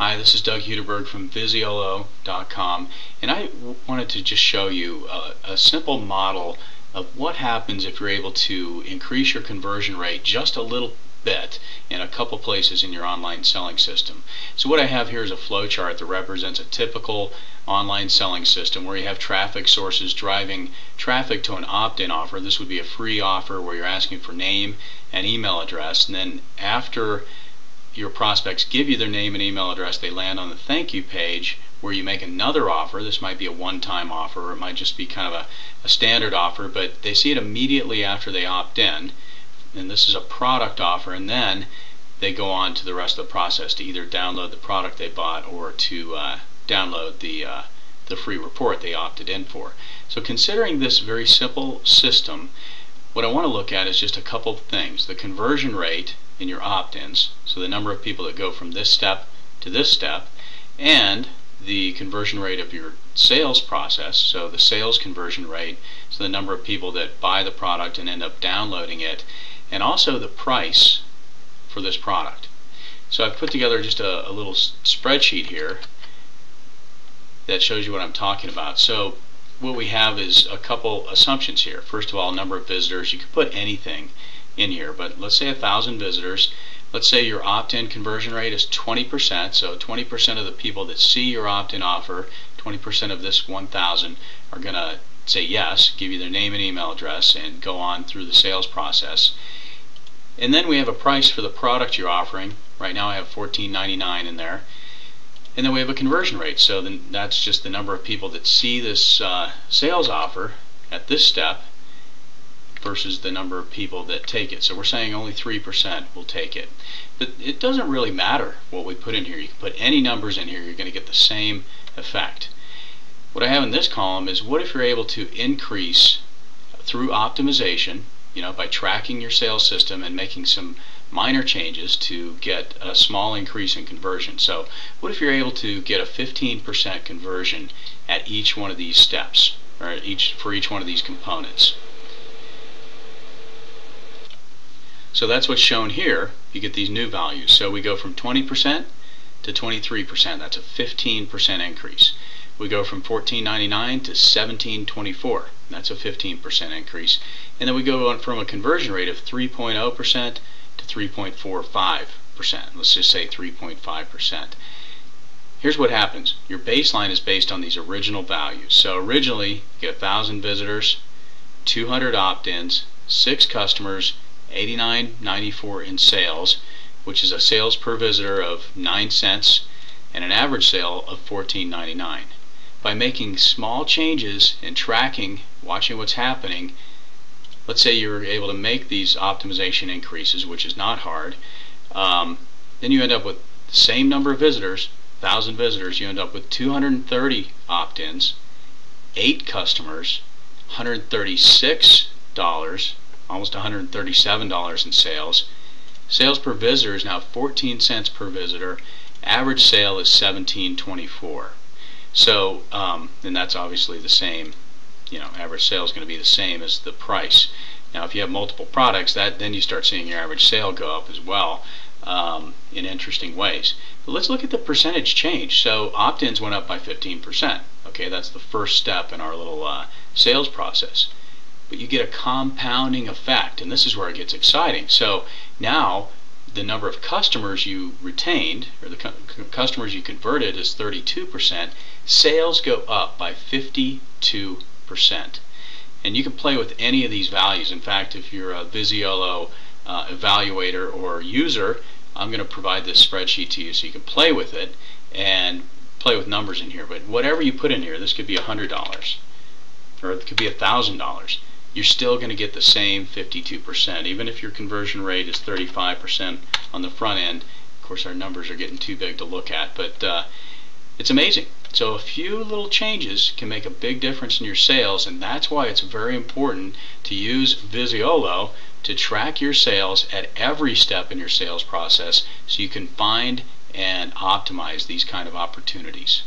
Hi, this is Doug Huderberg from Visiolo.com, and I wanted to just show you a simple model of what happens if you're able to increase your conversion rate just a little bit in a couple places in your online selling system. So what I have here is a flow chart that represents a typical online selling system where you have traffic sources driving traffic to an opt-in offer. This would be a free offer where you're asking for name and email address, and then after your prospects give you their name and email address, they land on the thank you page where you make another offer. This might be a one-time offer, or it might just be kind of a standard offer, but they see it immediately after they opt in, and this is a product offer, and then they go on to the rest of the process to either download the product they bought or to download the free report they opted in for. So considering this very simple system, what I want to look at is just a couple of things: the conversion rate in your opt-ins, so the number of people that go from this step to this step, and the conversion rate of your sales process, so the sales conversion rate, so the number of people that buy the product and end up downloading it, and also the price for this product. So I've put together just a little spreadsheet here that shows you what I'm talking about. So what we have is a couple assumptions here. First of all, number of visitors. You could put anything in here, but let's say 1,000 visitors. Let's say your opt-in conversion rate is 20%, so 20% of the people that see your opt-in offer, 20% of this 1,000 are going to say yes, give you their name and email address, and go on through the sales process. And then we have a price for the product you're offering. Right now I have $14.99 in there. And then we have a conversion rate, so then that's just the number of people that see this sales offer at this step versus the number of people that take it. So we're saying only 3% will take it. But it doesn't really matter what we put in here. You can put any numbers in here, you're going to get the same effect. What I have in this column is, what if you're able to increase through optimization, by tracking your sales system and making some minor changes to get a small increase in conversion. So what if you're able to get a 15% conversion at each one of these steps, or for each one of these components? So that's what's shown here. You get these new values. So we go from 20% to 23%. That's a 15% increase. We go from $14.99 to $17.24. That's a 15% increase. And then we go on from a conversion rate of 3.0% to 3.45%. Let's just say 3.5%. Here's what happens. Your baseline is based on these original values. So originally, you get 1,000 visitors, 200 opt-ins, 6 customers, $89.94 in sales, which is a sales per visitor of 9 cents and an average sale of $14.99. By making small changes in tracking, watching what's happening, let's say you're able to make these optimization increases, which is not hard, then you end up with the same number of visitors, 1,000 visitors, you end up with 230 opt-ins, 8 customers, $136, almost $137 in sales. Sales per visitor is now 14 cents per visitor. Average sale is $17.24. So, and that's obviously the same. Average sale is going to be the same as the price. Now, if you have multiple products, then you start seeing your average sale go up as well in interesting ways. But let's look at the percentage change. So, opt-ins went up by 15%. Okay, that's the first step in our little sales process. But you get a compounding effect, and this is where it gets exciting. So now the number of customers you retained, or the customers you converted, is 32%. Sales go up by 52%. And you can play with any of these values. In fact, if you're a Visiolo evaluator or user, I'm going to provide this spreadsheet to you so you can play with it and play with numbers in here. But whatever you put in here, this could be $100 or it could be $1,000. You're still going to get the same 52%, even if your conversion rate is 35% on the front end. Of course, our numbers are getting too big to look at, but it's amazing. So a few little changes can make a big difference in your sales, and that's why it's very important to use Visiolo to track your sales at every step in your sales process so you can find and optimize these kind of opportunities.